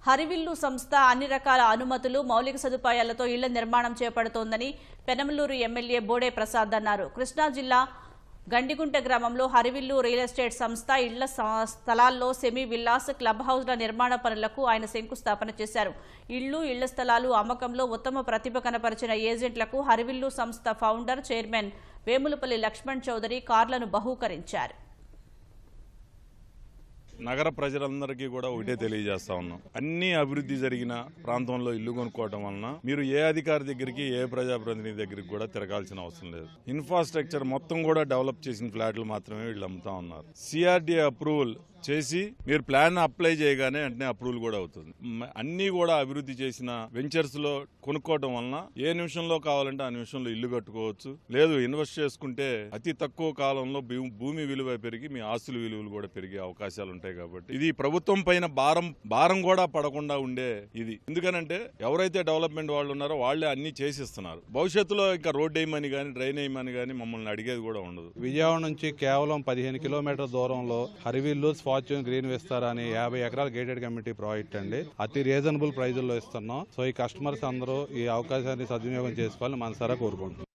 హరివిల్లు సంస్థ అన్ని రకాల అనుమతులు, మౌలిక సదుపాయాలతో ఇళ్ల నిర్మాణం చేపడుతోందని పెనమలూరు ఎమ్మెల్యే బోడే ప్రసాద్ అన్నారు. కృష్ణా జిల్లా గండిగుంట గ్రామంలో హరివిల్లు రియల్ ఎస్టేట్ సంస్థ ఇళ్ల స్థలాల్లో సెమీ విల్లాస్, క్లబ్ హౌస్ల నిర్మాణ పనులకు ఆయన శంకుస్థాపన చేశారు. ఇళ్ల స్థలాలు అమ్మకంలో ఉత్తమ ప్రతిభ కనపరిచిన ఏజెంట్లకు హరివిల్లు సంస్థ ఫౌండర్, చైర్మన్ వేములపల్లి లక్ష్మణ్ చౌదరి కార్లను బహూకరించారు. నగర ప్రజలందరికీ కూడా ఒకటే తెలియజేస్తా ఉన్నాం, అన్ని అభివృద్ధి జరిగిన ప్రాంతంలో ఇల్లు కొనుక్కోవటం వలన మీరు ఏ అధికారి దగ్గరికి, ఏ ప్రజాప్రతినిధి దగ్గరికి కూడా తిరగాల్సిన అవసరం లేదు. ఇన్ఫ్రాస్ట్రక్చర్ మొత్తం కూడా డెవలప్ చేసిన ఫ్లాట్లు మాత్రమే వీళ్ళు అమ్ముతా ఉన్నారు. సిఆర్డీఏ అప్రూవల్ చేసి మీరు ప్లాన్ అప్లై చేయగానే వెంటనే అప్రూవల్ కూడా అవుతుంది. అన్ని కూడా అభివృద్ధి చేసిన వెంచర్స్ లో కొనుక్కోవడం వలన ఏ నిమిషంలో కావాలంటే ఆ నిమిషంలో ఇల్లు కట్టుకోవచ్చు. లేదు, ఇన్వెస్ట్ చేసుకుంటే అతి తక్కువ కాలంలో భూమి విలువ పెరిగి మీ ఆస్తుల విలువలు కూడా పెరిగే అవకాశాలు ఉంటాయి. కాబట్టి ఇది ప్రభుత్వం పైన భారం కూడా పడకుండా ఉండే ఇది. ఎందుకనంటే ఎవరైతే డెవలప్మెంట్ వాళ్ళు ఉన్నారో వాళ్లే అన్ని చేసిస్తున్నారు. భవిష్యత్తులో ఇంకా రోడ్ వేయమని కానీ, డ్రైన్ వేయమని కానీ మమ్మల్ని అడిగేది కూడా ఉండదు. విజయవాడ నుంచి కేవలం 15 కిలోమీటర్ల దూరంలో హరివిల్లు ఫార్చ్యూన్ గ్రీన్ విస్తారా అని 50 ఎకరాల గేటెడ్ కమ్యూనిటీ ప్రాజెక్ట్ అండి. అతి రీజనబుల్ ప్రైజుల్లో ఇస్తున్నాం. సో ఈ కస్టమర్స్ అందరూ ఈ అవకాశాన్ని సద్వినియోగం చేసుకోవాలని మనసారా కోరుకుంటున్నాం.